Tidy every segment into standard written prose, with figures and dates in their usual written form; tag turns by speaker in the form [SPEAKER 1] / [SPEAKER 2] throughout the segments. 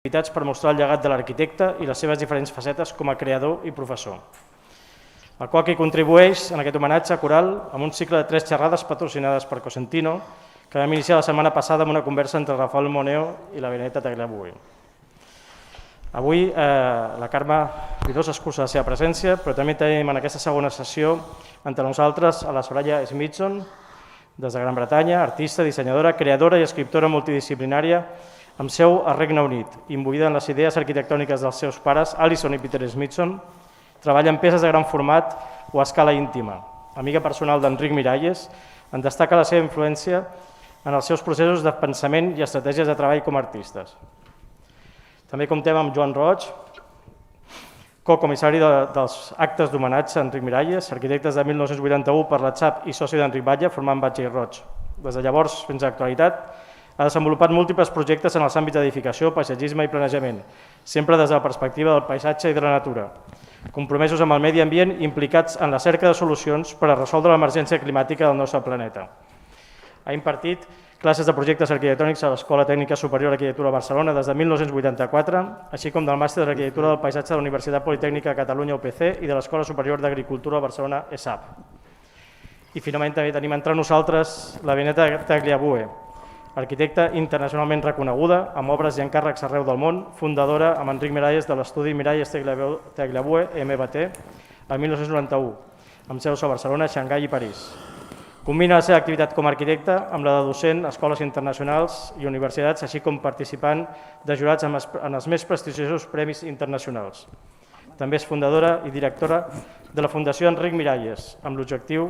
[SPEAKER 1] activitats per mostrar el llegat de l'arquitecte i les seves diferents facetes com a creador i professor. El COAC hi contribueix en aquest homenatge coral amb un cicle de 3 xerrades patrocinades per Cosentino que vam iniciar la setmana passada amb una conversa entre Rafael Moneo i la Benedetta Tagliabue. Avui la Carme Vidós excusa la seva presència, però també tenim en aquesta segona sessió entre nosaltres a la Soraya Smithson, des de Gran Bretanya, artista, dissenyadora, creadora i escriptora multidisciplinària amb seu al Regne Unit, imbuïda en les idees arquitectòniques dels seus pares, Alison i Peter Smithson, treballa en peces de gran format o a escala íntima. Amiga personal d'Enric Miralles, en destaca la seva influència en els seus processos de pensament i estratègies de treball com a artistes. També comptem amb Joan Roig, co-comissari dels actes d'homenatge a Enric Miralles, arquitectes de 1981 per la XAP i soci d'Enric Batlle, formant Batlle i Roig. Des de llavors fins a l'actualitat, ha desenvolupat múltiples projectes en els àmbits d'edificació, paisatgisme i planejament, sempre des de la perspectiva del paisatge i de la natura, compromesos amb el medi ambient i implicats en la cerca de solucions per a resoldre l'emergència climàtica del nostre planeta. Ha impartit classes de projectes arquitectònics a l'Escola Tècnica Superior d'Arquitectura de Barcelona des de 1984, així com del Màster d'Arquitectura del Paisatge de la Universitat Politècnica de Catalunya UPC i de l'Escola Superior d'Agricultura de Barcelona ESAP. I finalment també tenim entre nosaltres la Benedetta Tagliabue, arquitecta internacionalment reconeguda, amb obres i encàrrecs arreu del món, fundadora amb Enric Miralles de l'estudi Miralles Tagliabue MBT el 1991, amb seus a Barcelona, Xangai i París. Combina la seva activitat com a arquitecta amb la de docent a escoles internacionals i universitats, així com participant de jurats en els més prestigiosos premis internacionals. També és fundadora i directora de la Fundació Enric Miralles, amb l'objectiu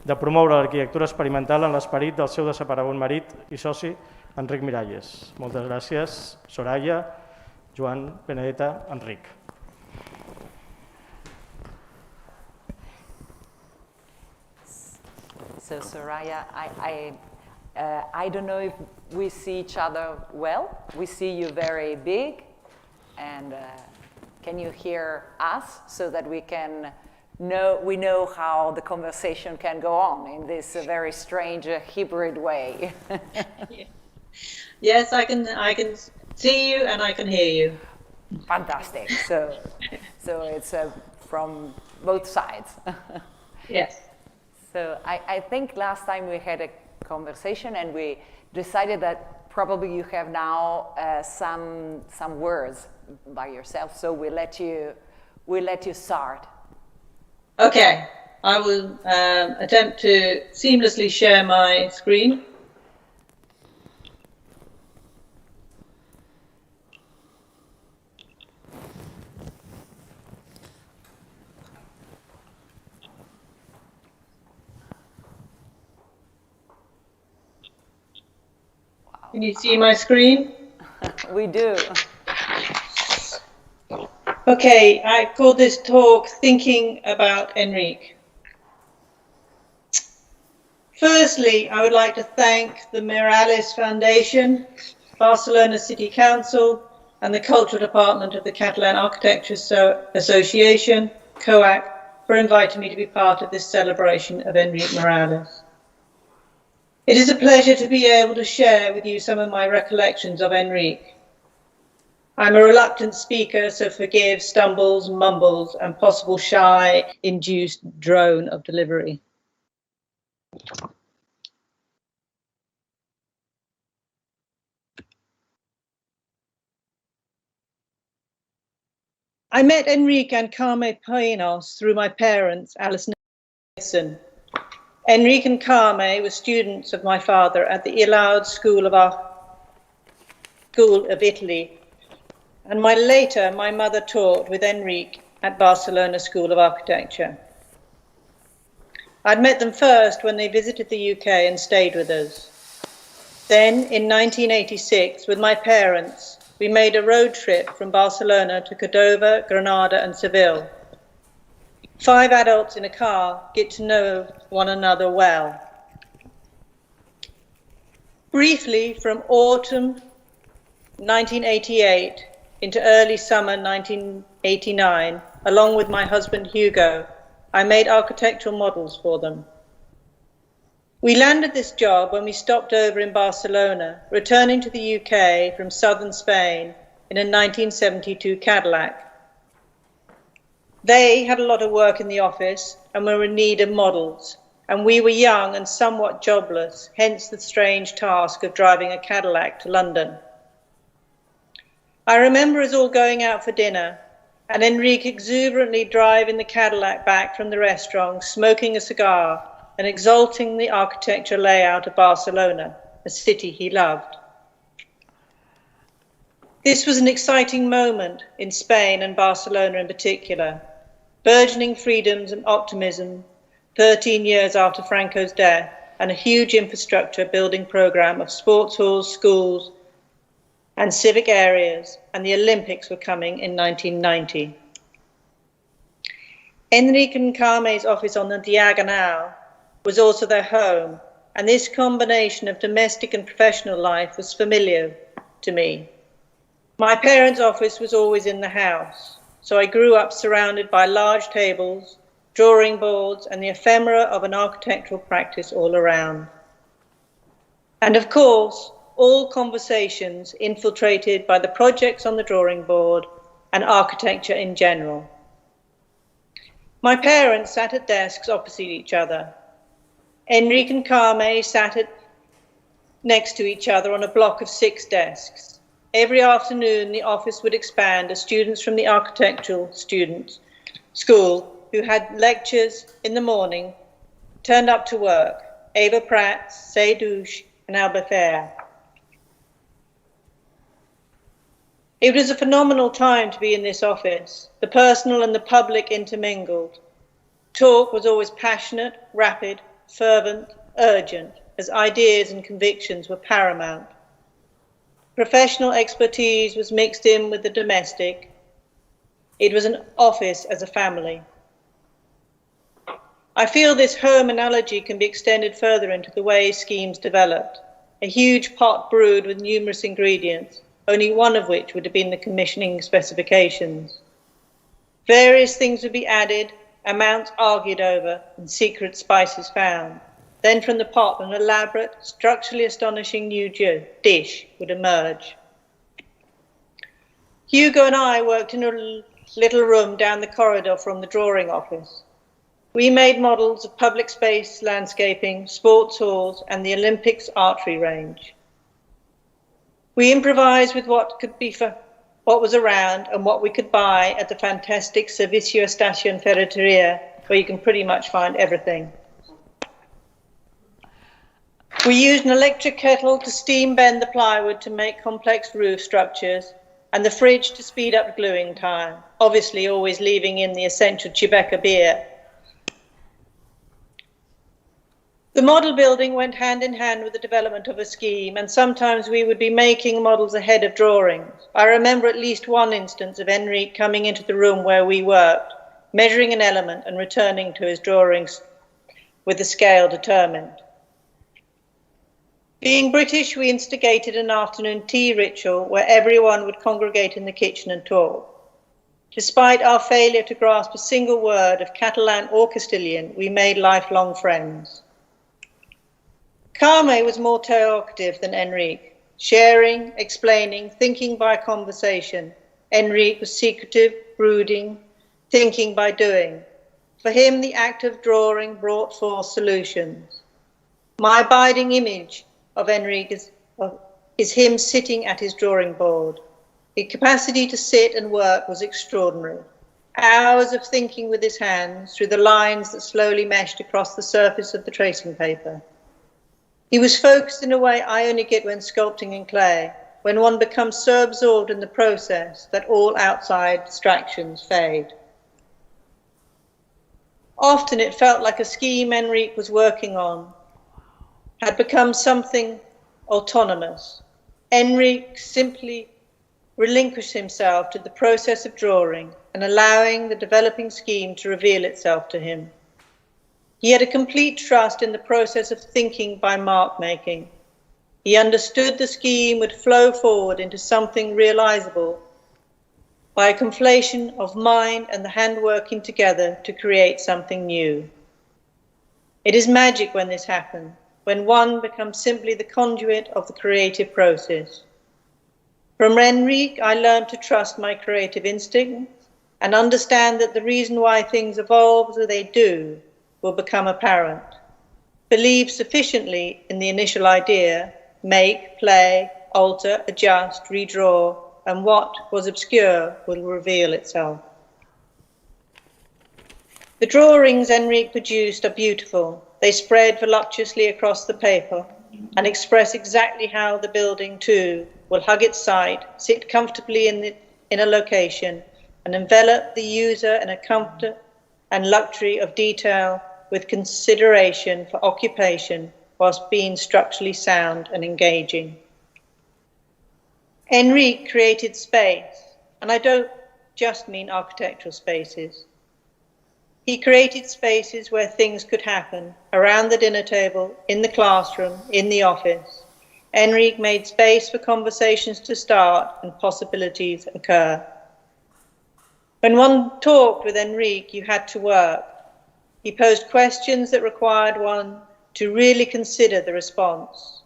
[SPEAKER 1] de promoure l'arquitectura experimental en l'esperit del seu desaparegut marit i soci, Enric Miralles. Moltes gràcies, Soraya, Joan, Benedetta, Enric.
[SPEAKER 2] So Soraya, I don't know if we see each other well. We see you very big, and can you hear us so that we know how the conversation can go on in this very strange hybrid way?
[SPEAKER 3] Yes, I can see you and I can hear you.
[SPEAKER 2] Fantastic. So it's from both sides.
[SPEAKER 3] Yes.
[SPEAKER 2] So I think last time we had a conversation and we decided that probably you have now some words by yourself. So we'll let you start.
[SPEAKER 3] Okay, I will attempt to seamlessly share my screen. Can you see my screen?
[SPEAKER 2] We do.
[SPEAKER 3] Okay, I call this talk Thinking About Enric. Firstly, I would like to thank the Miralles Foundation, Barcelona City Council, and the Cultural Department of the Catalan Architecture Association, COAC, for inviting me to be part of this celebration of Enric Miralles. It is a pleasure to be able to share with you some of my recollections of Enric. I'm a reluctant speaker, so forgive stumbles, mumbles, and possible shy-induced drone of delivery. I met Enric and Carme Painos through my parents, Alice and Smithson. Enric and Carme were students of my father at the Ilaud School of Italy, and later my mother taught with Enric at Barcelona School of Architecture. I'd met them first when they visited the UK and stayed with us. Then, in 1986, with my parents, we made a road trip from Barcelona to Cordova, Granada and Seville. 5 adults in a car get to know one another well. Briefly, from autumn 1988 into early summer 1989, along with my husband Hugo, I made architectural models for them. We landed this job when we stopped over in Barcelona, returning to the UK from southern Spain in a 1972 Cadillac. They had a lot of work in the office and were in need of models, and we were young and somewhat jobless, hence the strange task of driving a Cadillac to London. I remember us all going out for dinner, and Enric exuberantly driving the Cadillac back from the restaurant, smoking a cigar and exalting the architecture layout of Barcelona, a city he loved. This was an exciting moment in Spain and Barcelona in particular. Burgeoning freedoms and optimism 13 years after Franco's death, and a huge infrastructure building program of sports halls, schools, and civic areas, and the Olympics were coming in 1990. Enric and Carme's office on the Diagonal was also their home, and this combination of domestic and professional life was familiar to me. My parents' office was always in the house, so I grew up surrounded by large tables, drawing boards, and the ephemera of an architectural practice all around. And of course, all conversations infiltrated by the projects on the drawing board and architecture in general. My parents sat at desks opposite each other. Enric and Carme sat next to each other on a block of 6 desks. Every afternoon, the office would expand as students from the architectural school who had lectures in the morning turned up to work. Eva Pratt, Seydouche, and Albert. It was a phenomenal time to be in this office. The personal and the public intermingled. Talk was always passionate, rapid, fervent, urgent, as ideas and convictions were paramount. Professional expertise was mixed in with the domestic. It was an office as a family. I feel this home analogy can be extended further into the way schemes developed. A huge pot brewed with numerous ingredients, only one of which would have been the commissioning specifications. Various things would be added, amounts argued over, and secret spices found. Then from the pot, an elaborate, structurally astonishing new dish would emerge. Hugo and I worked in a little room down the corridor from the drawing office. We made models of public space, landscaping, sports halls, and the Olympics archery range. We improvised with what was around and what we could buy at the fantastic Servicio Estación Ferretería, where you can pretty much find everything. We used an electric kettle to steam bend the plywood to make complex roof structures, and the fridge to speed up gluing time, obviously always leaving in the essential Chiveka beer. The model building went hand in hand with the development of a scheme, and sometimes we would be making models ahead of drawings. I remember at least one instance of Enric coming into the room where we worked, measuring an element and returning to his drawings with the scale determined. Being British, we instigated an afternoon tea ritual where everyone would congregate in the kitchen and talk. Despite our failure to grasp a single word of Catalan or Castilian, we made lifelong friends. Carme was more talkative than Enric, sharing, explaining, thinking by conversation. Enric was secretive, brooding, thinking by doing. For him, the act of drawing brought forth solutions. My abiding image of Enric is him sitting at his drawing board. His capacity to sit and work was extraordinary. Hours of thinking with his hands through the lines that slowly meshed across the surface of the tracing paper. He was focused in a way I only get when sculpting in clay, when one becomes so absorbed in the process that all outside distractions fade. Often it felt like a scheme Enric was working on had become something autonomous. Enric simply relinquished himself to the process of drawing and allowing the developing scheme to reveal itself to him. He had a complete trust in the process of thinking by mark making. He understood the scheme would flow forward into something realizable by a conflation of mind and the hand working together to create something new. It is magic when this happens, when one becomes simply the conduit of the creative process. From Enric, I learned to trust my creative instincts and understand that the reason why things evolve as they do will become apparent. Believe sufficiently in the initial idea, make, play, alter, adjust, redraw, and what was obscure will reveal itself. The drawings Enric produced are beautiful. They spread voluptuously across the paper and express exactly how the building too will hug its site, sit comfortably in a location, and envelop the user in a comfort and luxury of detail with consideration for occupation whilst being structurally sound and engaging. Enric created space, and I don't just mean architectural spaces. He created spaces where things could happen, around the dinner table, in the classroom, in the office. Enric made space for conversations to start and possibilities occur. When one talked with Enric, you had to work. He posed questions that required one to really consider the response.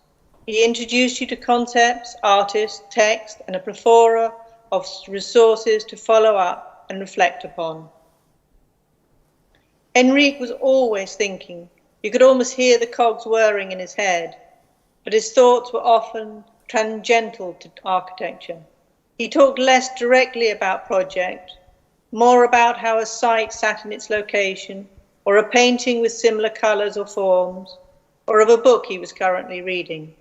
[SPEAKER 3] He introduced you to concepts, artists, text, and a plethora of resources to follow up and reflect upon. Enric was always thinking. You could almost hear the cogs whirring in his head, but his thoughts were often tangential to architecture. He talked less directly about project, more about how a site sat in its location, or a painting with similar colours or forms, or of a book he was currently reading.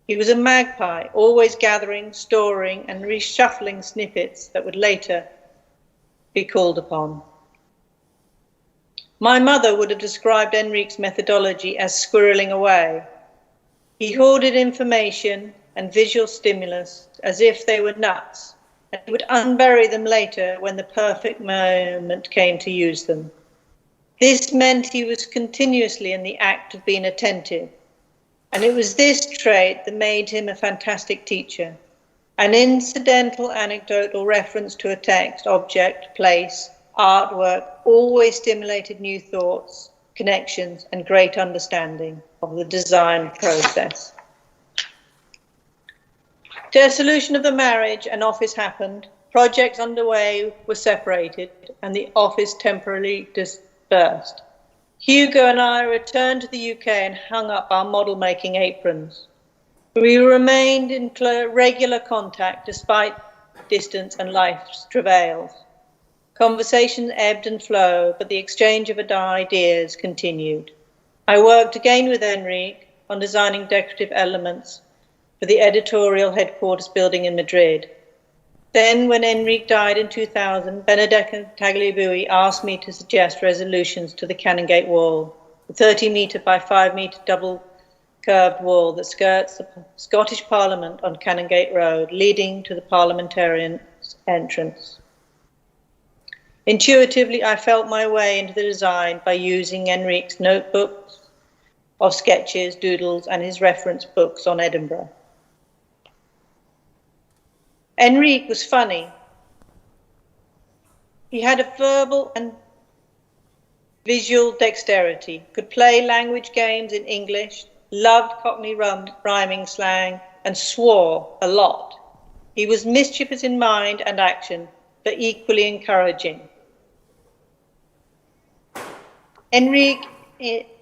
[SPEAKER 3] He was a magpie, always gathering, storing, and reshuffling snippets that would later be called upon. My mother would have described Enric's methodology as squirreling away. He hoarded information and visual stimulus as if they were nuts, and would unbury them later when the perfect moment came to use them. This meant he was continuously in the act of being attentive, and it was this trait that made him a fantastic teacher. An incidental anecdotal reference to a text, object, place, artwork always stimulated new thoughts, connections, and great understanding of the design process. Dissolution of the marriage and office happened. Projects underway were separated, and the office temporarily dispersed. Hugo and I returned to the UK and hung up our model-making aprons. We remained in regular contact despite distance and life's travails. Conversation ebbed and flowed, but the exchange of ideas continued. I worked again with Enric on designing decorative elements for the editorial headquarters building in Madrid. Then, when Enric died in 2000, Benedetta Tagliabue asked me to suggest resolutions to the Canongate wall, the 30-metre by 5-metre double-curved wall that skirts the Scottish Parliament on Canongate Road, leading to the parliamentarian's entrance. Intuitively, I felt my way into the design by using Enric's notebooks of sketches, doodles, and his reference books on Edinburgh. Enric was funny. He had a verbal and visual dexterity, could play language games in English, loved Cockney rhyming slang, and swore a lot. He was mischievous in mind and action, but equally encouraging. Enric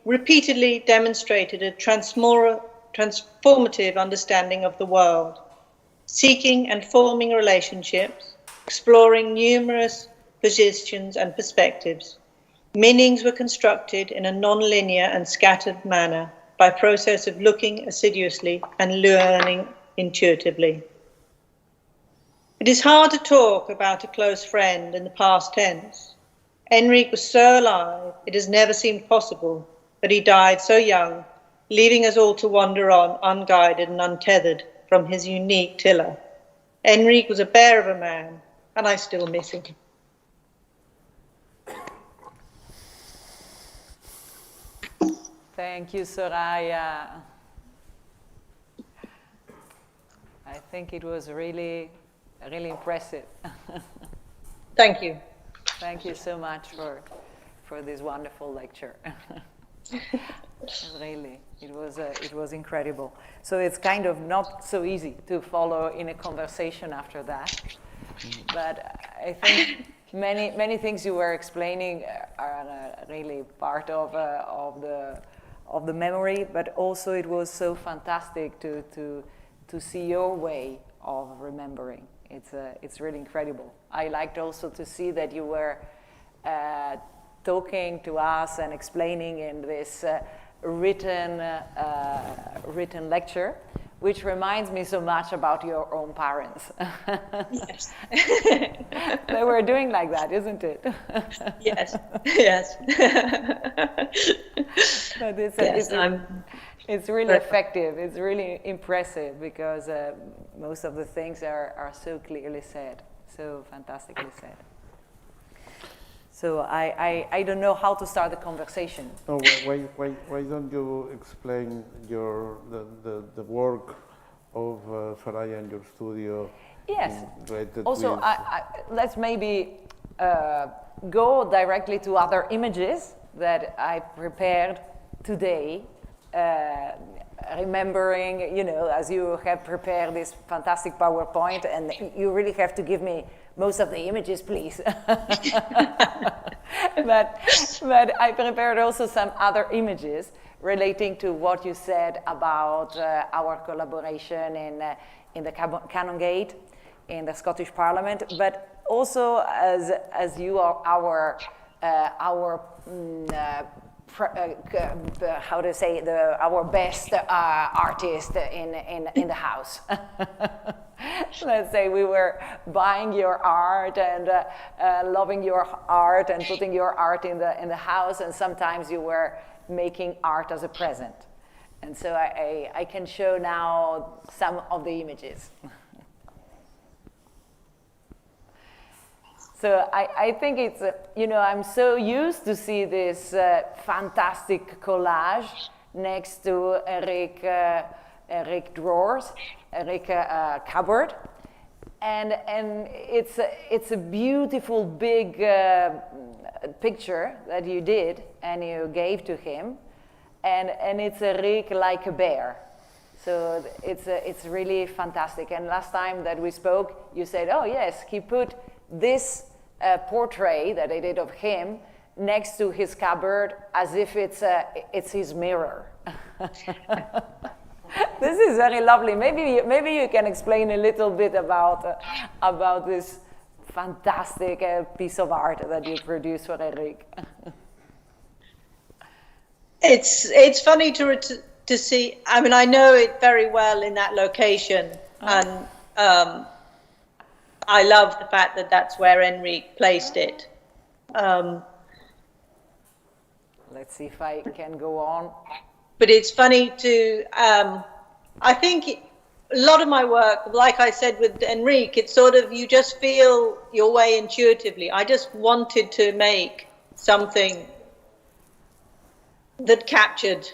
[SPEAKER 3] repeatedly demonstrated a transformative understanding of the world, seeking and forming relationships, exploring numerous positions and perspectives. Meanings were constructed in a non-linear and scattered manner by process of looking assiduously and learning intuitively. It is hard to talk about a close friend in the past tense. Enric was so alive, it has never seemed possible, but he died so young, leaving us all to wander on, unguided and untethered from his unique tiller. Enric was a bear of a man, and I still miss him.
[SPEAKER 2] Thank you, Soraya. I think it was really impressive.
[SPEAKER 3] Thank you.
[SPEAKER 2] Thank you so much for this wonderful lecture. Really, it was incredible. So it's kind of not so easy to follow in a conversation after that. But I think many things you were explaining are really part of the memory. But also it was so fantastic to see your way of remembering. It's really incredible. I liked also to see that you were talking to us and explaining in this written lecture, which reminds me so much about your own parents.
[SPEAKER 3] Yes.
[SPEAKER 2] They were doing like that, isn't it?
[SPEAKER 3] Yes, yes.
[SPEAKER 2] But it's really effective. It's really impressive because most of the things are so clearly said, so fantastically said. So I don't know how to start the conversation.
[SPEAKER 4] Oh, why don't you explain the work of Soraya in your studio?
[SPEAKER 2] Yes.
[SPEAKER 4] Related
[SPEAKER 2] Also,
[SPEAKER 4] with...
[SPEAKER 2] let's maybe go directly to other images that I prepared today, remembering, as you have prepared this fantastic PowerPoint, and you really have to give me most of the images, please. but I prepared also some other images relating to what you said about our collaboration in the Canongate, in the Scottish Parliament, but also as you are our how to say, our best artist in the house. Let's say we were buying your art and loving your art and putting your art in the house, and sometimes you were making art as a present. And so I can show now some of the images. So I think it's, I'm so used to see this fantastic collage next to Enric drawers, Enric cupboard, and it's a beautiful big picture that you did and you gave to him, and it's Enric like a bear. So it's really fantastic. And last time that we spoke, you said, oh yes, he put this portrait that I did of him next to his cupboard as if it's his mirror. This is very lovely. Maybe you can explain a little bit about this fantastic piece of art that you produced for Enric.
[SPEAKER 3] It's funny to see. I mean, I know it very well in that location, and I love the fact that that's where Enric placed it.
[SPEAKER 2] Let's see if I can go on.
[SPEAKER 3] But it's funny to, I think a lot of my work, like I said with Enric, it's sort of, you just feel your way intuitively. I just wanted to make something that captured,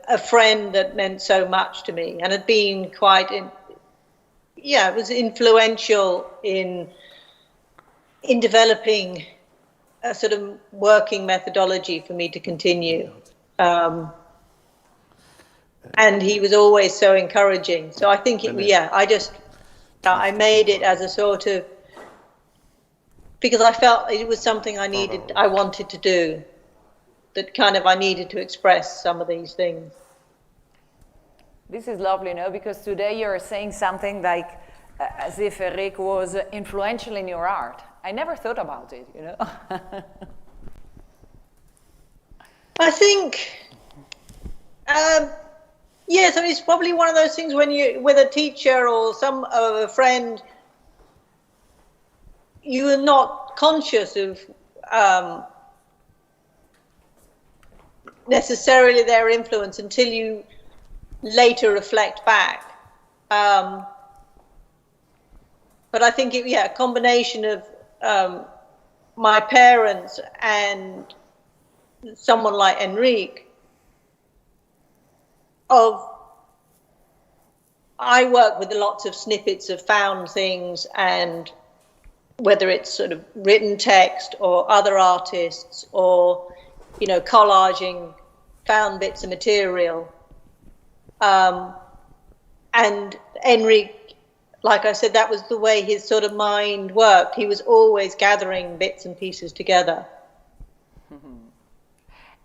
[SPEAKER 3] a friend that meant so much to me and had been quite, it was influential in developing a sort of working methodology for me to continue. And he was always so encouraging. So I think, I made it as a sort of, because I felt it was something I wanted to do, that kind of I needed to express some of these things.
[SPEAKER 2] This is lovely, because today you're saying something like as if Enric was influential in your art. I never thought about it,
[SPEAKER 3] I think, yes, it's probably one of those things when you, with a teacher or a friend, you are not conscious of necessarily their influence until you later reflect back. But I think, a combination of my parents and someone like Enric, I work with lots of snippets of found things, and whether it's sort of written text or other artists or collaging found bits of material. And Enric, like I said, that was the way his sort of mind worked. He was always gathering bits and pieces together.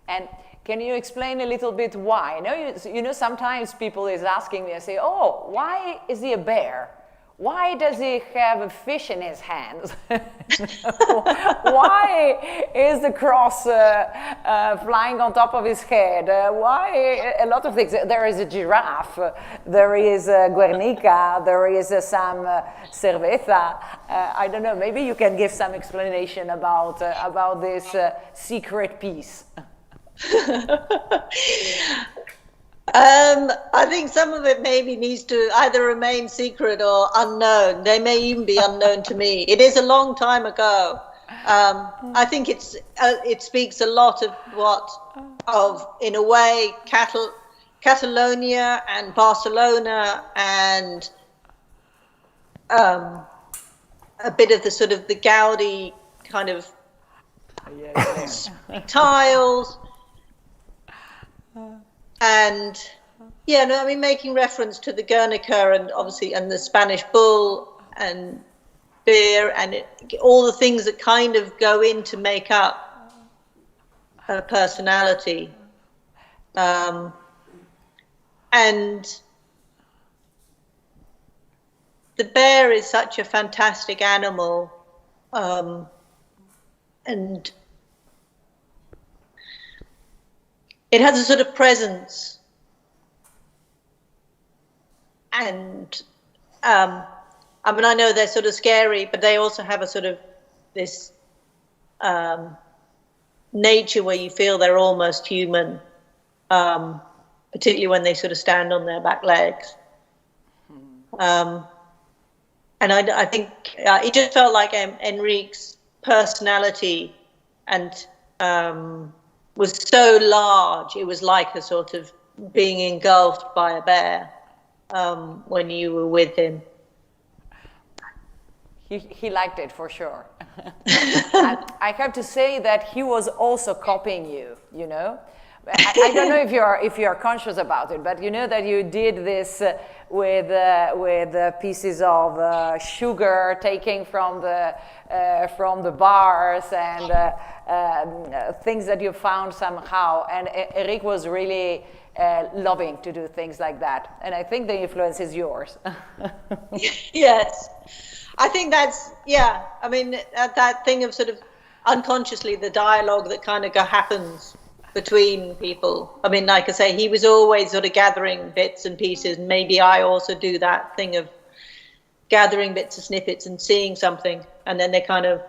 [SPEAKER 2] And can you explain a little bit why? Sometimes people is asking me, I say, oh, why is he a bear? Why does he have a fish in his hands? Why is the cross flying on top of his head? Why a lot of things? There is a giraffe, there is Guernica, there is some cerveza. I don't know, maybe you can give some explanation about this secret piece.
[SPEAKER 3] I think some of it maybe needs to either remain secret or unknown. They may even be unknown to me. It is a long time ago. I think it speaks a lot of in a way, Catalonia and Barcelona and a bit of the sort of the Gaudi kind of tiles. And making reference to the Guernica and obviously and the Spanish bull and beer and all the things that kind of go in to make up her personality. And the bear is such a fantastic animal, and it has a sort of presence, and I know they're sort of scary, but they also have a sort of this nature where you feel they're almost human, particularly when they sort of stand on their back legs. And I think it just felt like Enric's personality and was so large, it was like a sort of being engulfed by a bear when you were with him.
[SPEAKER 2] He liked it for sure. I have to say that he was also copying you, I don't know if you are conscious about it, but you know that you did this with pieces of sugar taken from the bars and things that you found somehow. And Enric was really loving to do things like that. And I think the influence is yours.
[SPEAKER 3] Yes, I think that's that thing of sort of unconsciously the dialogue that kind of happens between people. Like I say, he was always sort of gathering bits and pieces. Maybe I also do that thing of gathering bits of snippets and seeing something, and then they kind of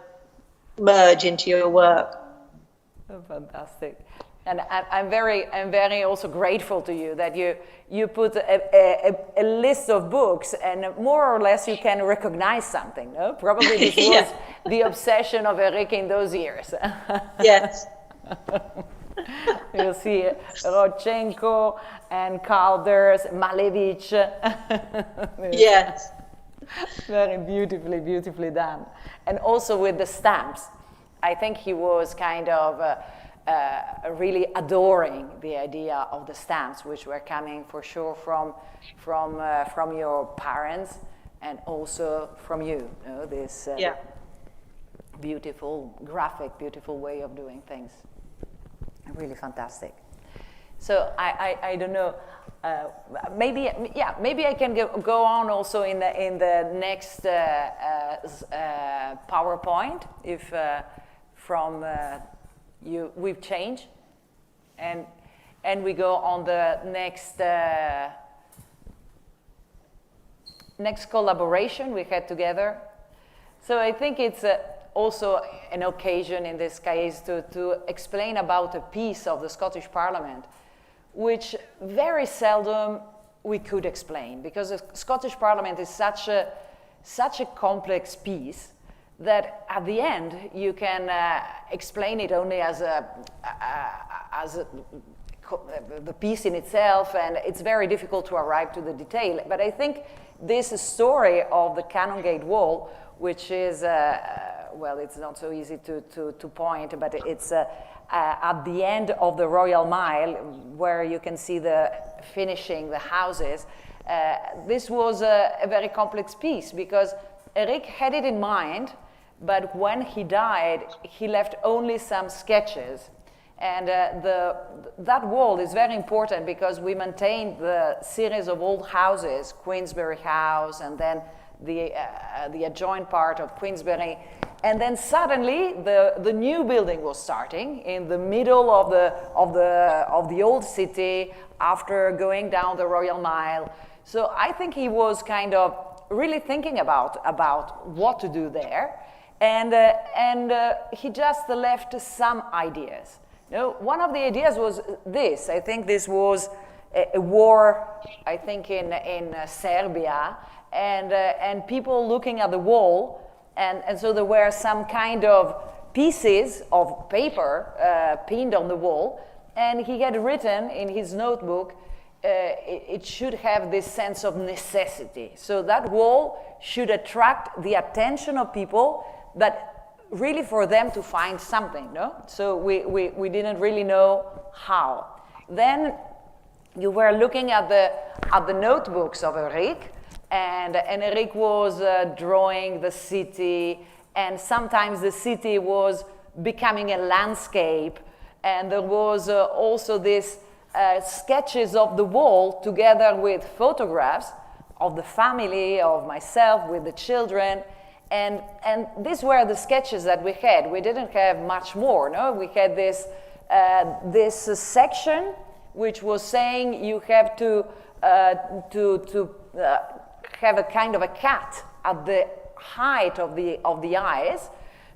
[SPEAKER 3] merge into your work.
[SPEAKER 2] Oh, fantastic. And I'm very also grateful to you that you put a list of books, and more or less you can recognize something. No? Probably this was the obsession of Enric in those years.
[SPEAKER 3] Yes.
[SPEAKER 2] You'll see Rodchenko and Calders, Malevich.
[SPEAKER 3] Yes.
[SPEAKER 2] Very beautifully done. And also with the stamps. I think he was kind of really adoring the idea of the stamps, which were coming for sure from your parents and also from you. This beautiful, graphic, beautiful way of doing things. Really fantastic. So I don't know. Maybe I can go on also in the next PowerPoint if from we've changed, and we go on the next collaboration we had together. So I think it's also an occasion in this case to explain about a piece of the Scottish Parliament, which very seldom we could explain, because the Scottish Parliament is such a complex piece that at the end you can explain it only as the piece in itself, and it's very difficult to arrive to the detail. But I think this story of the Canongate Wall, which is, well, it's not so easy to point, but it's at the end of the Royal Mile, where you can see the finishing the houses. This was a very complex piece because Enric had it in mind, but when he died, he left only some sketches. And that wall is very important because we maintained the series of old houses, Queensberry House, and then the adjoined part of Queensberry. And then suddenly the new building was starting in the middle of the old city after going down the Royal Mile. So I think he was kind of really thinking about what to do there. And he just left some ideas. You know, one of the ideas was this. I think this was a war, I think, in Serbia, and people looking at the wall, and so there were some kind of pieces of paper pinned on the wall, and he had written in his notebook, it should have this sense of necessity. So that wall should attract the attention of people, but really for them to find something, no? So we didn't really know how. Then you were looking at the notebooks of Enric, and Enric was drawing the city, and sometimes the city was becoming a landscape, and there was also this sketches of the wall together with photographs of the family, of myself, with the children. And these were the sketches that we had. We didn't have much more, no? We had this section which was saying you have to have a kind of a cat at the height of the eyes,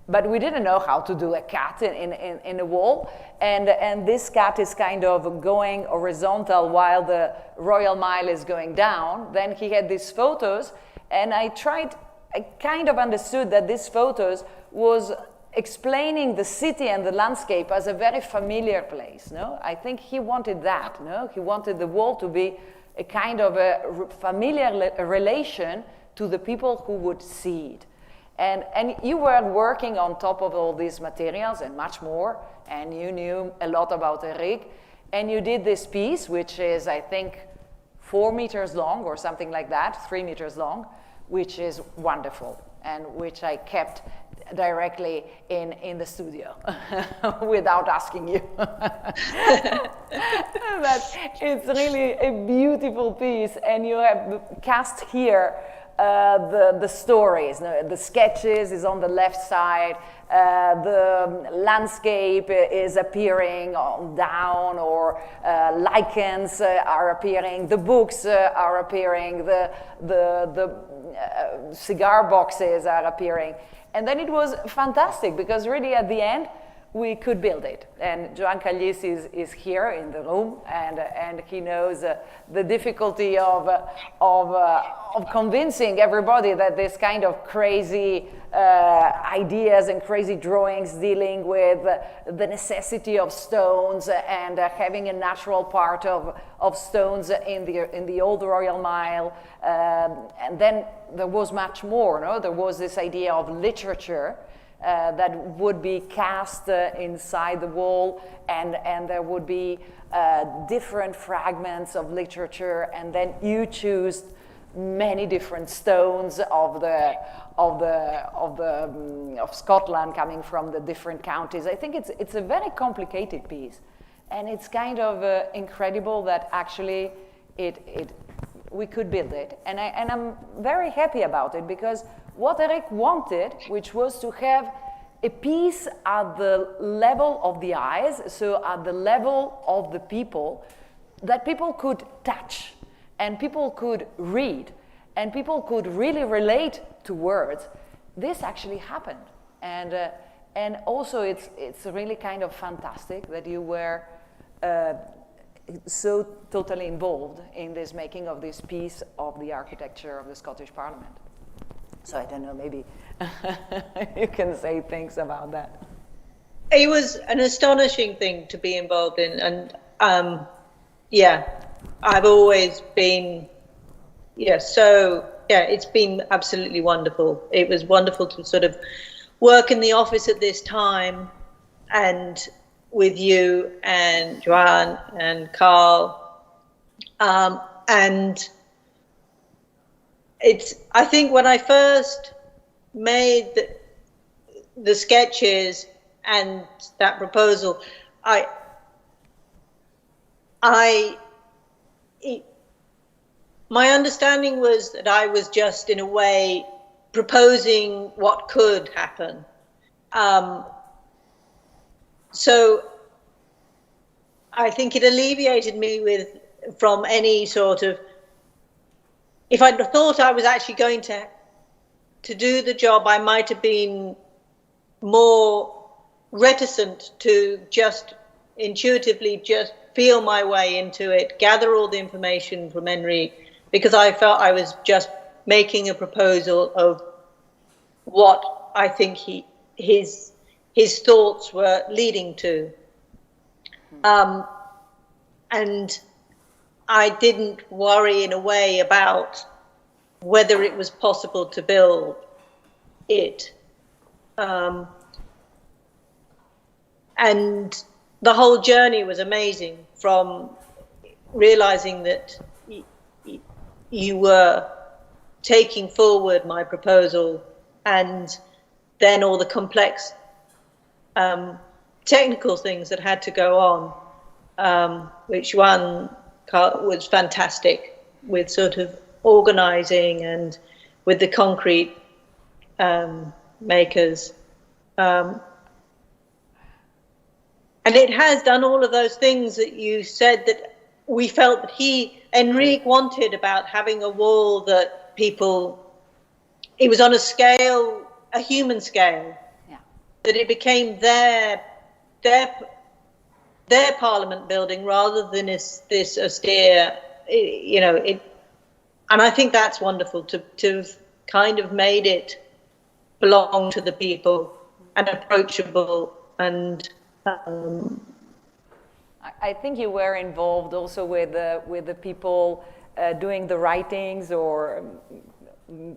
[SPEAKER 2] but we didn't know how to do a cat in a wall. And this cat is kind of going horizontal while the Royal Mile is going down. Then he had these photos, and I kind of understood that these photos was explaining the city and the landscape as a very familiar place, no? I think he wanted that, no? He wanted the wall to be a kind of a familiar relation to the people who would see it. And you were working on top of all these materials and much more, and you knew a lot about Enric, and you did this piece, which is, I think, 4 meters long or something like that, 3 meters long, which is wonderful, and which I kept directly in the studio without asking you. But it's really a beautiful piece, and you have cast here the stories. The sketches is on the left side, the landscape is appearing on down, or lichens are appearing, the books are appearing, the cigar boxes are appearing. And then it was fantastic, because really at the end we could build it. And Joan is here in the room, and he knows the difficulty of convincing everybody that this kind of crazy ideas and crazy drawings dealing with the necessity of stones and having a natural part of stones in the old Royal Mile. And then there was much more, no? There was this idea of literature that would be cast inside the wall, and there would be different fragments of literature, and then you choose many different stones of Scotland coming from the different counties. I think it's a very complicated piece, and it's kind of incredible that actually we could build it, and I'm very happy about it, because what Enric wanted, which was to have a piece at the level of the eyes, so at the level of the people, that people could touch, and people could read, and people could really relate to words. This actually happened, and also it's really kind of fantastic that you were so totally involved in this making of this piece of the architecture of the Scottish Parliament. So I don't know, maybe you can say things about that.
[SPEAKER 3] It was an astonishing thing to be involved in, and I've always been, it's been absolutely wonderful. It was wonderful to sort of work in the office at this time and with you and Joan and Carl. And I think when I first made the sketches and that proposal, my understanding was that I was just, in a way, proposing what could happen. So I think it alleviated me from any sort of, if I'd thought I was actually going to do the job, I might have been more reticent to just intuitively just feel my way into it, gather all the information from Enric, because I felt I was just making a proposal of what I think his thoughts were leading to. And I didn't worry in a way about whether it was possible to build it. And the whole journey was amazing, from realizing that you were taking forward my proposal, and then all the complex technical things that had to go on, which one was fantastic with sort of organizing and with the concrete makers. And it has done all of those things that you said that we felt that Enric wanted, about having a wall that it was on a scale, a human scale, yeah, that it became their parliament building rather than this austere, and I think that's wonderful to have kind of made it belong to the people and approachable. And
[SPEAKER 2] I think you were involved also with the people doing the writings or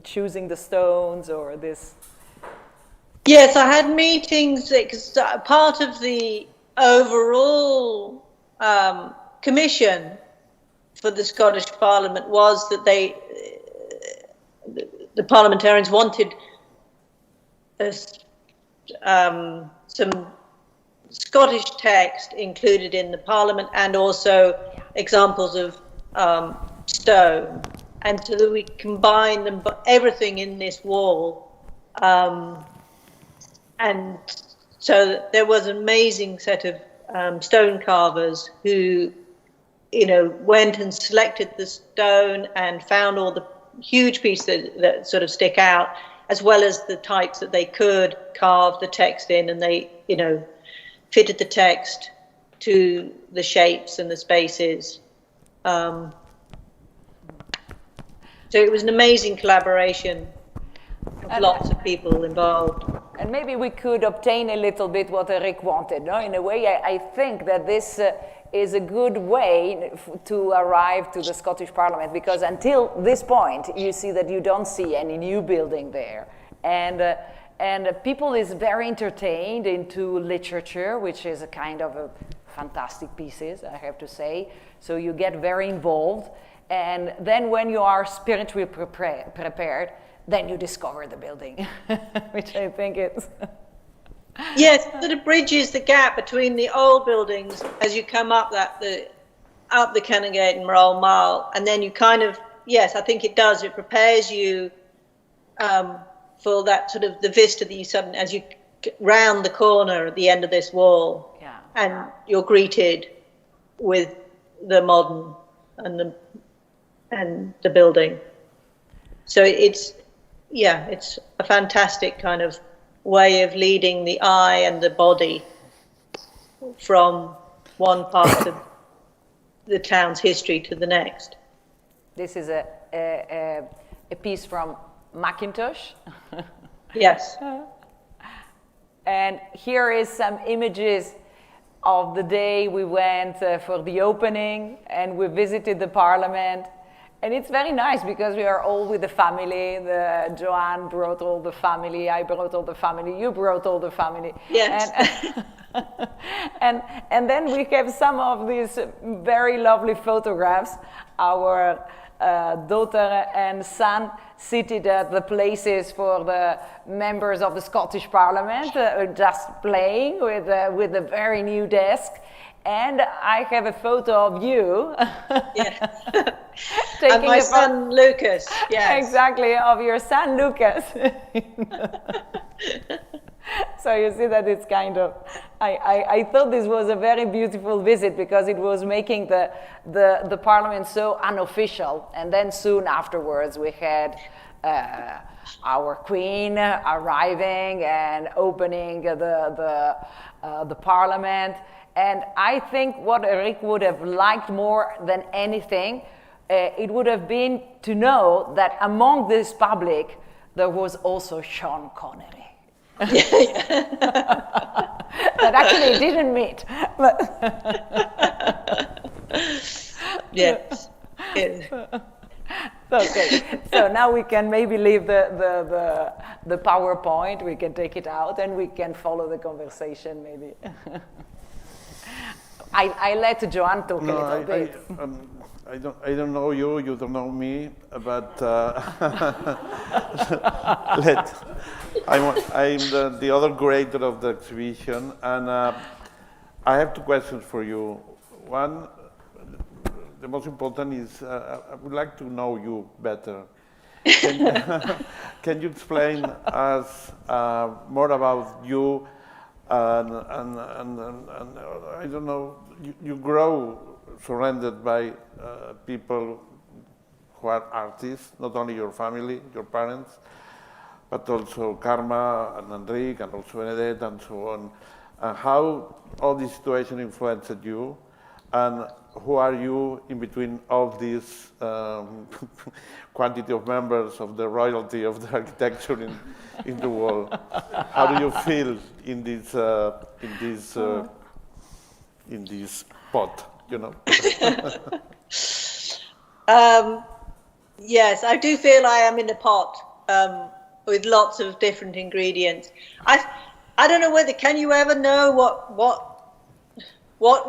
[SPEAKER 2] choosing the stones or this.
[SPEAKER 3] Yes, I had meetings, because part of the overall commission for the Scottish Parliament was that the parliamentarians wanted some Scottish text included in the Parliament, and also examples of stone, and so that we combine them, everything in this wall, and so there was an amazing set of stone carvers who, went and selected the stone and found all the huge pieces that sort of stick out, as well as the types that they could carve the text in, and they, fitted the text to the shapes and the spaces. So it was an amazing collaboration of lots of people involved.
[SPEAKER 2] And maybe we could obtain a little bit what Enric wanted. No? In a way, I think that this is a good way to arrive to the Scottish Parliament, because until this point, you see that you don't see any new building there. And people is very entertained into literature, which is a kind of a fantastic pieces, I have to say. So you get very involved. And then when you are spiritually prepared, then you discover the building, which I think is...
[SPEAKER 3] Yes, it sort of bridges the gap between the old buildings as you come up the Canongate and Miralles Mile, and then you kind of, yes, I think it does. It prepares you for that sort of the vista that you suddenly, as you round the corner at the end of this wall, yeah, and you're greeted with the modern and the building. So it's a fantastic kind of way of leading the eye and the body from one part of the town's history to the next.
[SPEAKER 2] This is a piece from Macintosh.
[SPEAKER 3] Yes.
[SPEAKER 2] And here is some images of the day we went for the opening, and we visited the Parliament. And it's very nice because we are all with the family. Joan brought all the family, I brought all the family, you brought all the family.
[SPEAKER 3] Yes.
[SPEAKER 2] and then we have some of these very lovely photographs. Our daughter and son seated at the places for the members of the Scottish Parliament, just playing with a very new desk. And I have a photo of you.
[SPEAKER 3] Yeah.
[SPEAKER 2] And
[SPEAKER 3] my son Lucas, yes.
[SPEAKER 2] Exactly, of your son Lucas. So you see that it's kind of, I thought this was a very beautiful visit because it was making the parliament so unofficial. And then soon afterwards we had our queen arriving and opening the parliament. And I think what Enric would have liked more than anything, it would have been to know that among this public there was also Sean Connery. That actually didn't meet.
[SPEAKER 3] Yes.
[SPEAKER 2] Okay, so now we can maybe leave the PowerPoint, we can take it out and we can follow the conversation maybe. I let Joan talk a little bit.
[SPEAKER 4] I don't know you, you don't know me, but I'm the other curator of the exhibition, and I have two questions for you. One, the most important is I would like to know you better. Can you explain us more about you? And I don't know, you grow surrounded by people who are artists, not only your family, your parents, but also Karma and Enric and also Benedetta and so on. How all this situation influenced you, and who are you in between all this quantity of members of the royalty of the architecture in the world? How do you feel in this pot, you know?
[SPEAKER 3] Yes, I do feel I am in a pot with lots of different ingredients. I don't know whether, can you ever know what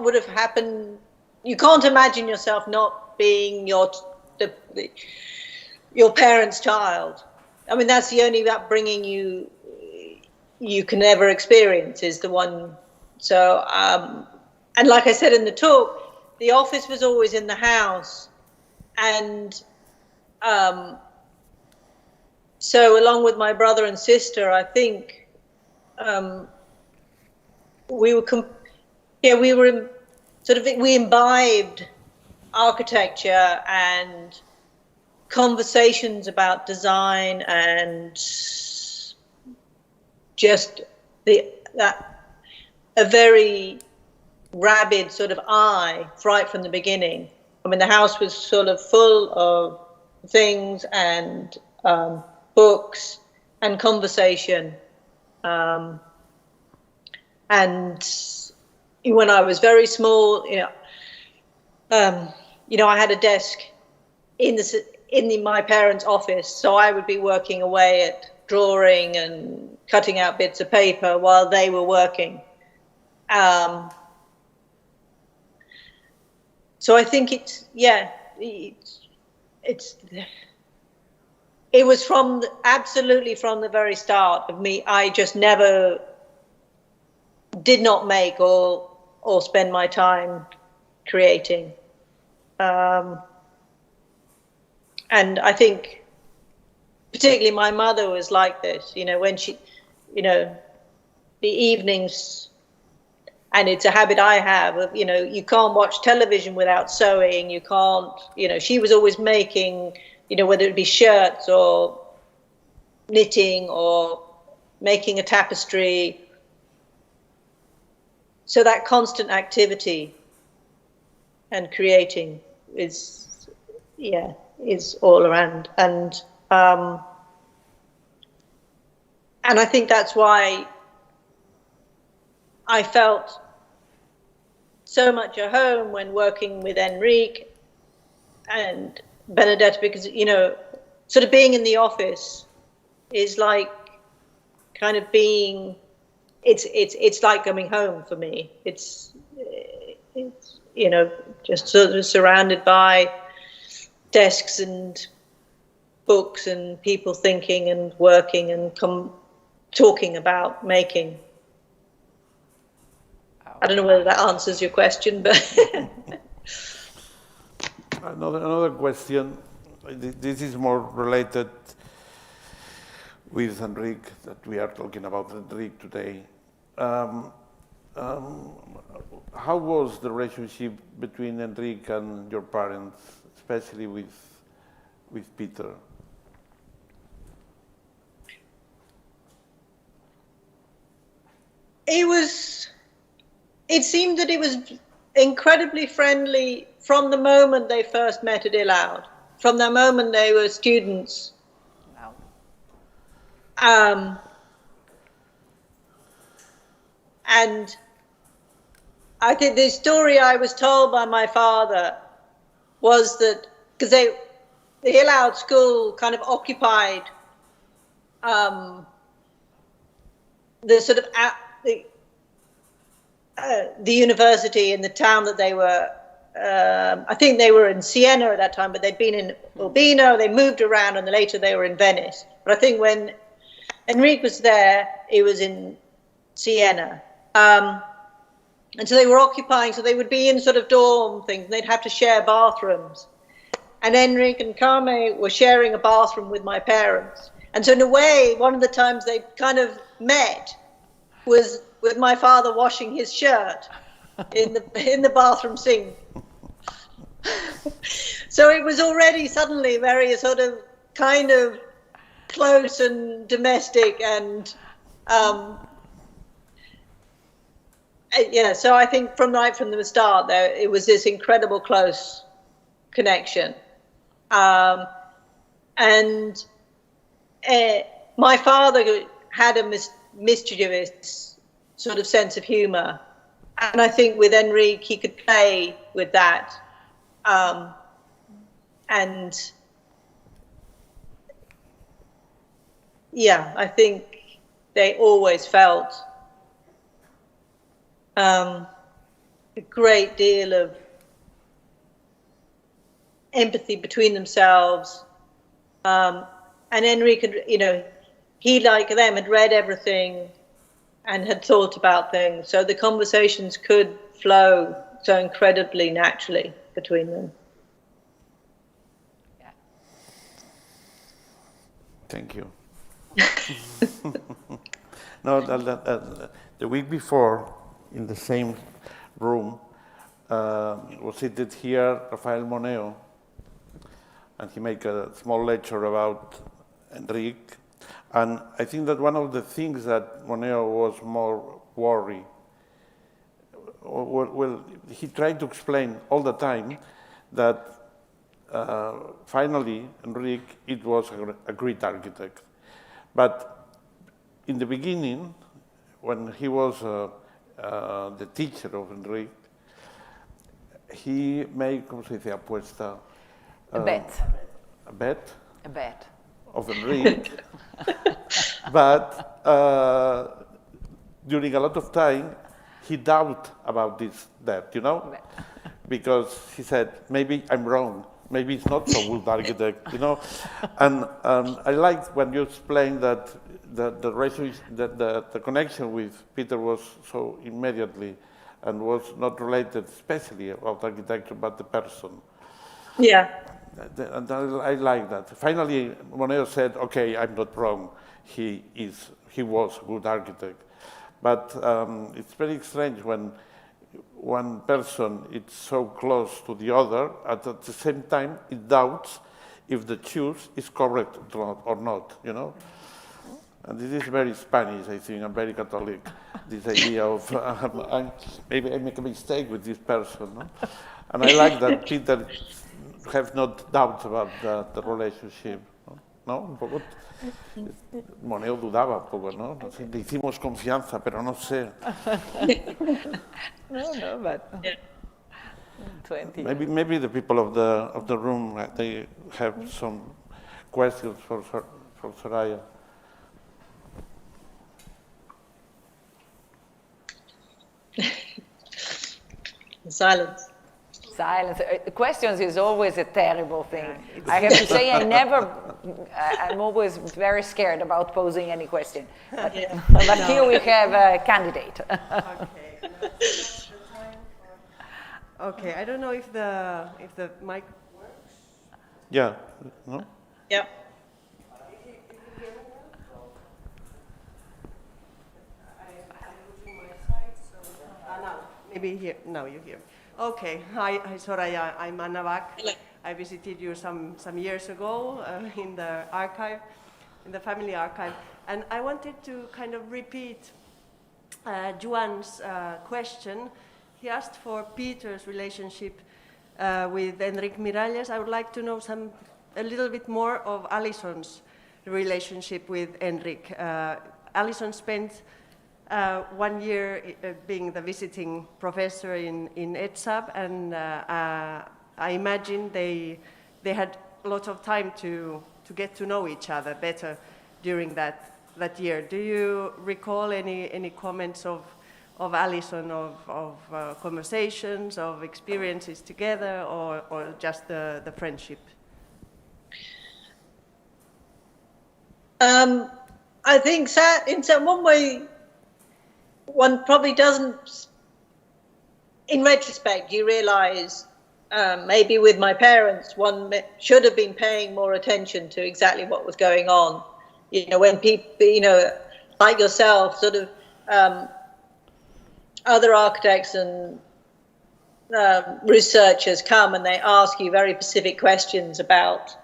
[SPEAKER 3] would have happened? You can't imagine yourself not being your parents' child. I mean, that's the only upbringing you can ever experience, is the one. So, and like I said in the talk, the office was always in the house, and so along with my brother and sister, I think we imbibed architecture and conversations about design and just a very rabid sort of eye right from the beginning. I mean, the house was sort of full of things and books and conversation. And when I was very small, I had a desk in my parents' office, so I would be working away at drawing and cutting out bits of paper while they were working. So I think it was absolutely from the very start of me. I just never did not make or spend my time creating. And I think particularly my mother was like this, when she, the evenings, and it's a habit I have of, you can't watch television without sewing. You can't, she was always making, whether it be shirts or knitting or making a tapestry. So that constant activity and creating is all around. And I think that's why I felt so much at home when working with Enric and Benedetta, because, sort of being in the office is like kind of being it's like coming home for me. It's you know, just sort of surrounded by desks and books and people thinking and working and talking about making. I don't know whether that answers your question, but
[SPEAKER 4] another question. This is more related with Enric, that we are talking about Enric today. How was the relationship between Enric and your parents, especially with Peter?
[SPEAKER 3] It seemed that it was incredibly friendly from the moment they first met at Illoud, from the moment they were students. Wow. And I think the story I was told by my father was that, because the Illoud school kind of occupied the sort of the university in the town that they were, I think they were in Siena at that time, but they'd been in Urbino, they moved around, and later they were in Venice. But I think when Enric was there, he was in Siena. And so they were occupying, so they would be in sort of dorm things, and they'd have to share bathrooms. And Enric and Carme were sharing a bathroom with my parents. And so in a way, one of the times they kind of met was with my father washing his shirt in the bathroom sink. So it was already suddenly very sort of kind of close and domestic, and yeah, so I think from the start there, it was this incredible close connection. And my father had a mischievous sort of sense of humor. And I think with Enric, he could play with that. And yeah, I think they always felt a great deal of empathy between themselves. And Enric had, you know, he, like them, had read everything and had thought about things. So the conversations could flow so incredibly naturally between them.
[SPEAKER 2] Yeah.
[SPEAKER 4] Thank you. No, the week before, in the same room, was seated here Rafael Moneo, and he made a small lecture about Enric. And I think that one of the things that Moneo was more worried, well, he tried to explain all the time that finally Enric, it was a great architect. But in the beginning, when he was the teacher of Enric, he made, ¿cómo se dice, apuesta?
[SPEAKER 2] A bet.
[SPEAKER 4] A bet?
[SPEAKER 2] A bet.
[SPEAKER 4] Of Enric. But during a lot of time, he doubted about that, you know? Because he said, maybe I'm wrong. Maybe it's not so good architect, you know? And I liked when you explained that the connection with Peter was so immediately and was not related especially about architecture, but the person.
[SPEAKER 3] Yeah.
[SPEAKER 4] And I like that. Finally, Moneo said, okay, I'm not wrong. He was a good architect. But it's very strange when one person is so close to the other, at the same time, it doubts if the choice is correct or not, you know? And this is very Spanish, I think, and very Catholic, this idea of maybe I make a mistake with this person, no? And I like that Peter have not doubts about the relationship, ¿no? Un poco, Moneo dudaba un poco, ¿no? Le hicimos confianza, pero no sé.
[SPEAKER 2] No, but yeah. 20.
[SPEAKER 4] Maybe the people of the room, they have some questions for Soraya.
[SPEAKER 3] Silence.
[SPEAKER 2] Silence. Questions is always a terrible thing. I have to say, I'm always very scared about posing any question. But, but here we have a candidate.
[SPEAKER 5] Okay, I don't know if the mic works.
[SPEAKER 4] Yeah. No?
[SPEAKER 3] Yep.
[SPEAKER 5] I'm losing my side, so now maybe here. Now you hear. Okay. Hi, Soraya. I'm Enric. I visited you some years ago in the archive, in the family archive, and I wanted to kind of repeat Joan's question. He asked for Peter's relationship with Enric Miralles. I would like to know a little bit more of Alison's relationship with Enric. Alison spent 1 year being the visiting professor in ETSAB, and I imagine they had lots of time to get to know each other better during that year. Do you recall any comments of Alison, of conversations, of experiences together, or just the friendship?
[SPEAKER 3] I think in some one way, one probably doesn't, in retrospect, you realise maybe with my parents, one should have been paying more attention to exactly what was going on. You know, when people, you know, like yourself, sort of other architects and researchers come and they ask you very specific questions about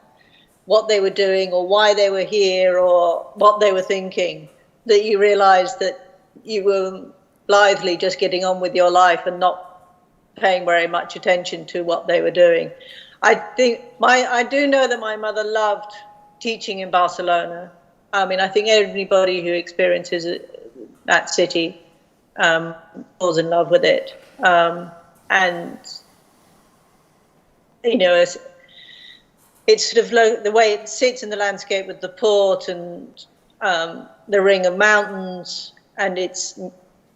[SPEAKER 3] what they were doing or why they were here or what they were thinking, that you realise that you were blithely just getting on with your life and not paying very much attention to what they were doing. I do know that my mother loved teaching in Barcelona. I mean, I think everybody who experiences that city falls in love with it. And, you know, it's sort of the way it sits in the landscape with the port and the ring of mountains and its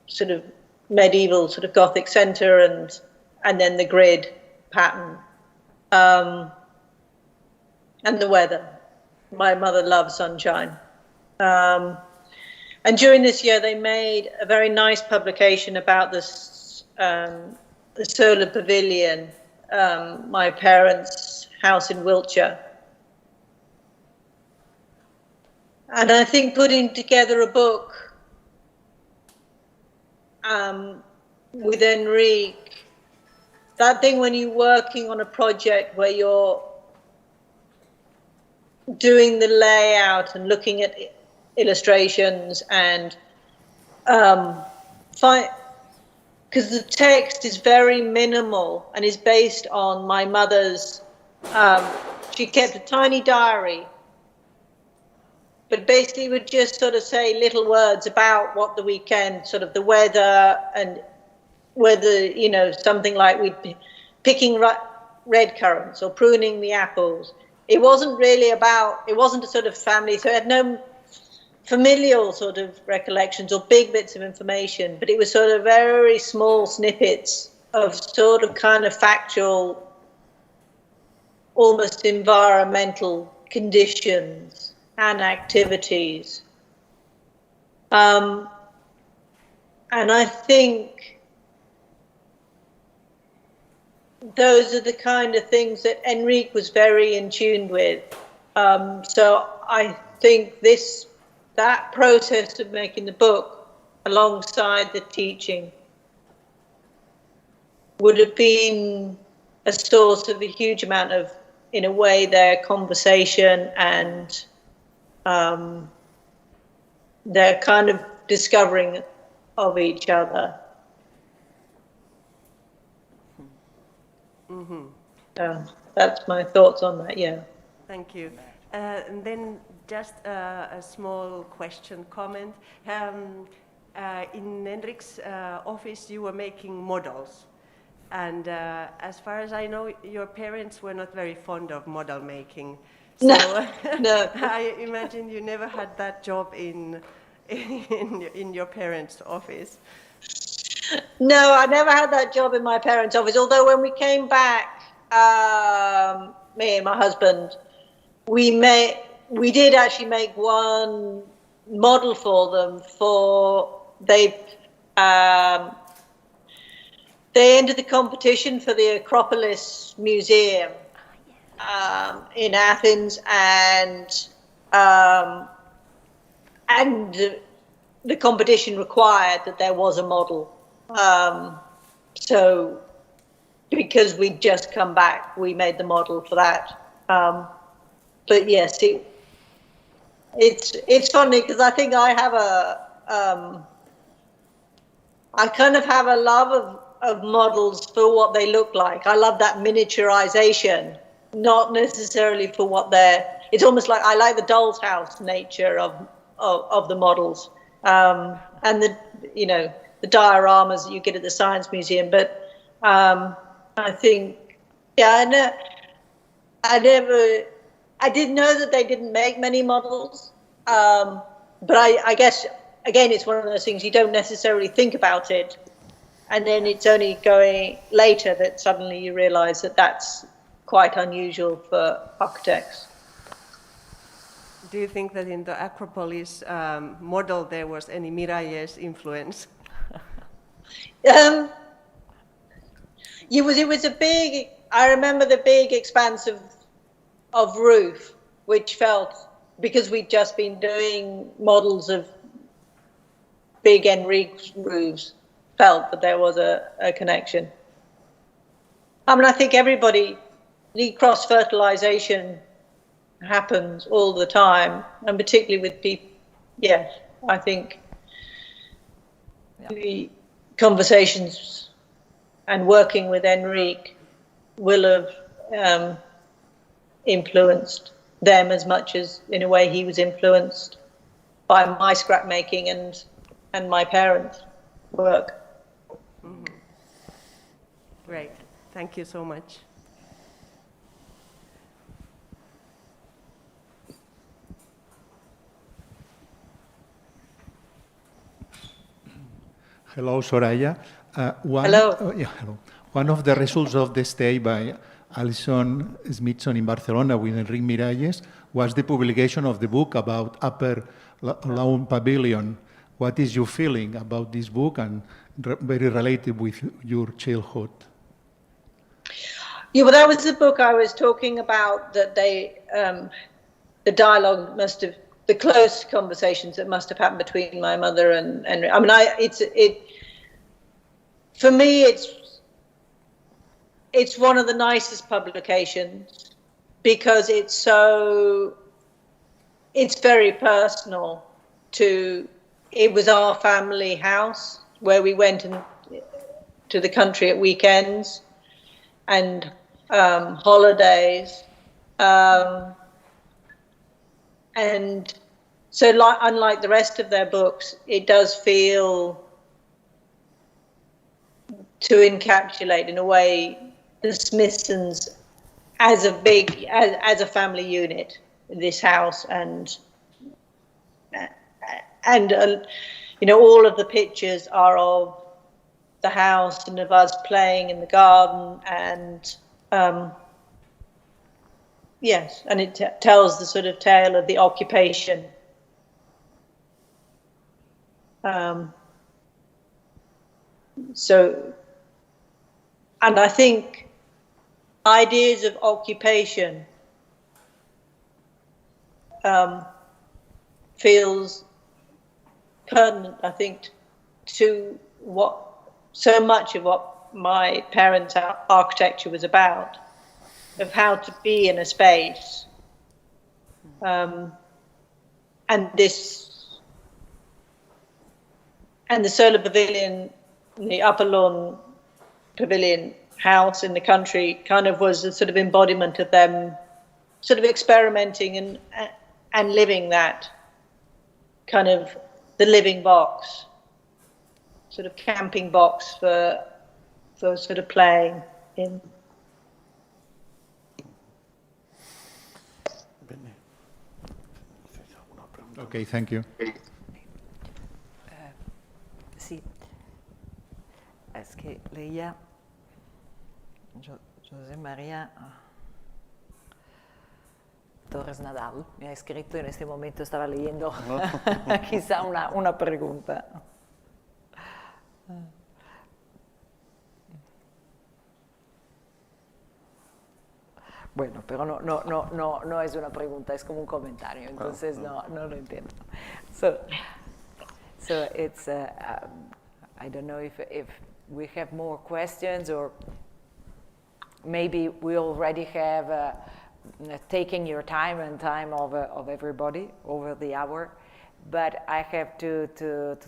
[SPEAKER 3] sort of medieval sort of Gothic centre and then the grid pattern and the weather. My mother loves sunshine. And during this year, they made a very nice publication about this, the solar pavilion, my parents' house in Wiltshire. And I think putting together a book with Enric, that thing when you're working on a project where you're doing the layout and looking at illustrations and because the text is very minimal and is based on my mother's, she kept a tiny diary, but basically would just sort of say little words about what the weekend, sort of the weather and whether, you know, something like we'd be picking red currants or pruning the apples. It wasn't really it wasn't a sort of family, so it had no familial sort of recollections or big bits of information, but it was sort of very small snippets of sort of kind of factual, almost environmental conditions and activities. And I think those are the kind of things that Enric was very in tune with. So I think that process of making the book alongside the teaching would have been a source of a huge amount of, in a way, their conversation and their kind of discovering of each other. Mm-hmm. That's my thoughts on that, yeah.
[SPEAKER 5] Thank you. And then just a small question, comment. In Enric's office, you were making models. And as far as I know, your parents were not very fond of model making. So
[SPEAKER 3] no.
[SPEAKER 5] I imagine you never had that job in your parents' office.
[SPEAKER 3] No, I never had that job in my parents' office. Although when we came back, me and my husband, we did actually make one model for them. They entered the competition for the Acropolis Museum in Athens, and the competition required that there was a model. So because we'd just come back, we made the model for that. But yes, it's funny because I think I have I kind of have a love of models for what they look like. I love that miniaturization, not necessarily for what it's almost like I like the doll's house nature of the models, and the dioramas that you get at the Science Museum. But I think, yeah, I didn't know that they didn't make many models, but I guess, again, it's one of those things you don't necessarily think about it, and then it's only going later that suddenly you realize that that's quite unusual for architects.
[SPEAKER 5] Do you think that in the Acropolis model there was any Miralles influence?
[SPEAKER 3] It was a big, I remember the big expanse of roof, which felt, because we'd just been doing models of big Enric roofs, felt that there was a connection. I mean, I think the cross-fertilization happens all the time, and particularly with people, yes, I think the conversations and working with Enric will have influenced them as much as, in a way, he was influenced by my scrap making and my parents' work.
[SPEAKER 5] Mm-hmm. Great, thank you so much.
[SPEAKER 6] Hello, Soraya.
[SPEAKER 3] Hello.
[SPEAKER 6] Hello. One of the results of the stay by Alison Smithson in Barcelona with Enric Miralles was the publication of the book about Upper Lawn Pavilion. What is your feeling about this book, and very related with your childhood?
[SPEAKER 3] Yeah, well, that was the book I was talking about, that the dialogue must have, the close conversations that must have happened between my mother and Enric. I mean, for me, it's one of the nicest publications because it's very personal it was our family house where we went to the country at weekends and holidays. And so unlike the rest of their books, it does feel to encapsulate, in a way, the Smithsons as a family unit in this house, and all of the pictures are of the house and of us playing in the garden, and yes, and it tells the sort of tale of the occupation. And I think ideas of occupation feels pertinent, I think, to so much of what my parents' architecture was about, of how to be in a space. And the solar pavilion, the Upper Lawn Pavilion house in the country, kind of was a sort of embodiment of them sort of experimenting and living that kind of the living box, sort of camping box for sort of playing in.
[SPEAKER 6] Okay, thank you.
[SPEAKER 2] Sí. es que leía José María Torres Nadal, me ha escrito en este momento, estaba leyendo quizá una pregunta. Bueno, pero no es una pregunta, es como un comentario, entonces no lo entiendo. So it's, I don't know if we have more questions, or maybe we already have taken your time and time of everybody over the hour. But I have to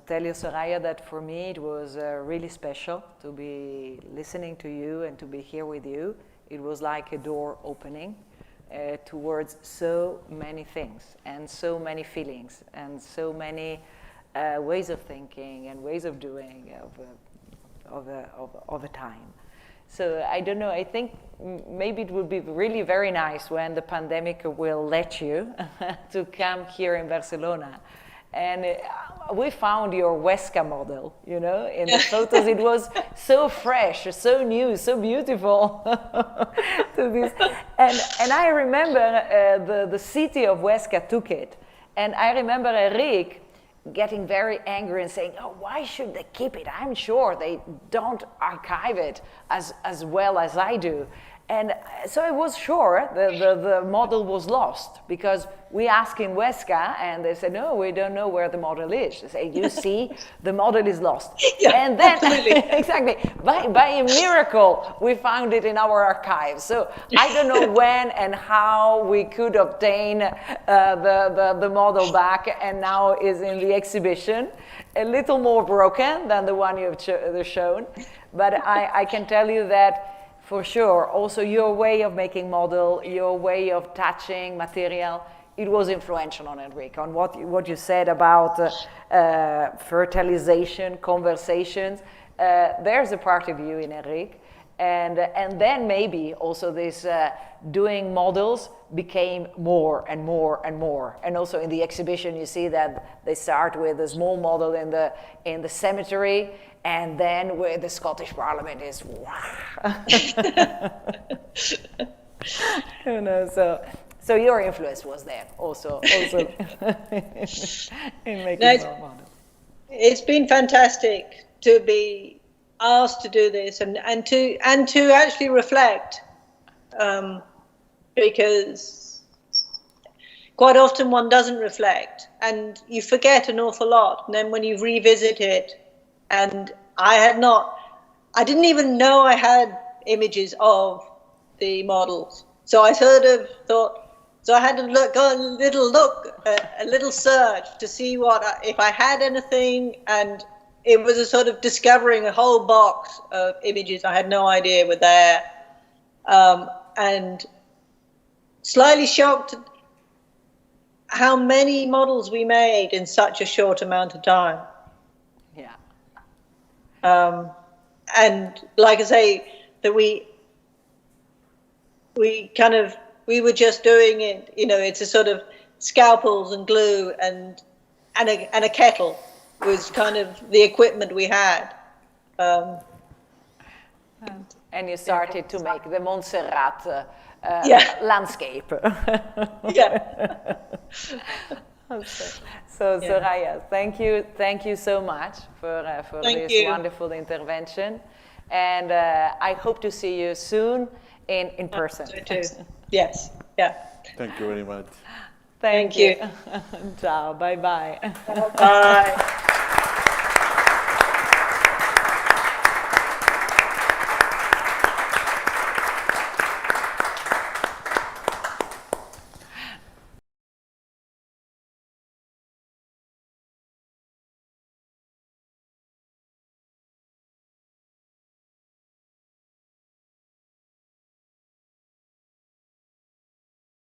[SPEAKER 2] tell you, Soraya, that for me it was really special to be listening to you and to be here with you. It was like a door opening towards so many things and so many feelings and so many ways of thinking and ways of doing of a time. So I don't know, I think maybe it would be really very nice when the pandemic will let you to come here in Barcelona. And we found your Huesca model, you know, in the photos. It was so fresh, so new, so beautiful. To this. And I remember the city of Huesca took it. And I remember Enric getting very angry and saying, oh, why should they keep it? I'm sure they don't archive it as well as I do. And so I was sure the model was lost, because we asked in Huesca and they said, no, we don't know where the model is. They say, you see, the model is lost.
[SPEAKER 3] Yeah,
[SPEAKER 2] and then,
[SPEAKER 3] absolutely.
[SPEAKER 2] exactly, by a miracle, we found it in our archives. So I don't know when and how we could obtain the model back, and now is in the exhibition, a little more broken than the one you've shown. But I can tell you that for sure, also your way of making model, your way of touching material, it was influential on Enric, on what you said about fertilization, conversations. There's a part of you in Enric. And then maybe also this doing models became more and more and more. And also in the exhibition, you see that they start with a small model in the cemetery, and then with the Scottish Parliament is you know, so your influence was there also in making more models.
[SPEAKER 3] It's been fantastic to be asked to do this and to actually reflect, because quite often one doesn't reflect and you forget an awful lot, and then when you revisit it, and I didn't even know I had images of the models, so I sort of thought, so I had to go a little search to see if I had anything, and it was a sort of discovering a whole box of images I had no idea were there, and slightly shocked how many models we made in such a short amount of time.
[SPEAKER 2] Yeah.
[SPEAKER 3] And like I say, that we were just doing it, you know, it's a sort of scalpels and glue and a kettle was kind of the equipment we had.
[SPEAKER 2] And you started to make the Montserrat landscape.
[SPEAKER 3] Yeah.
[SPEAKER 2] So Soraya, thank you so much for this wonderful intervention, and I hope to see you soon in person.
[SPEAKER 3] So too. Yes. Yeah.
[SPEAKER 4] Thank you very much.
[SPEAKER 2] Thank you. Ciao. Bye bye.
[SPEAKER 3] Bye.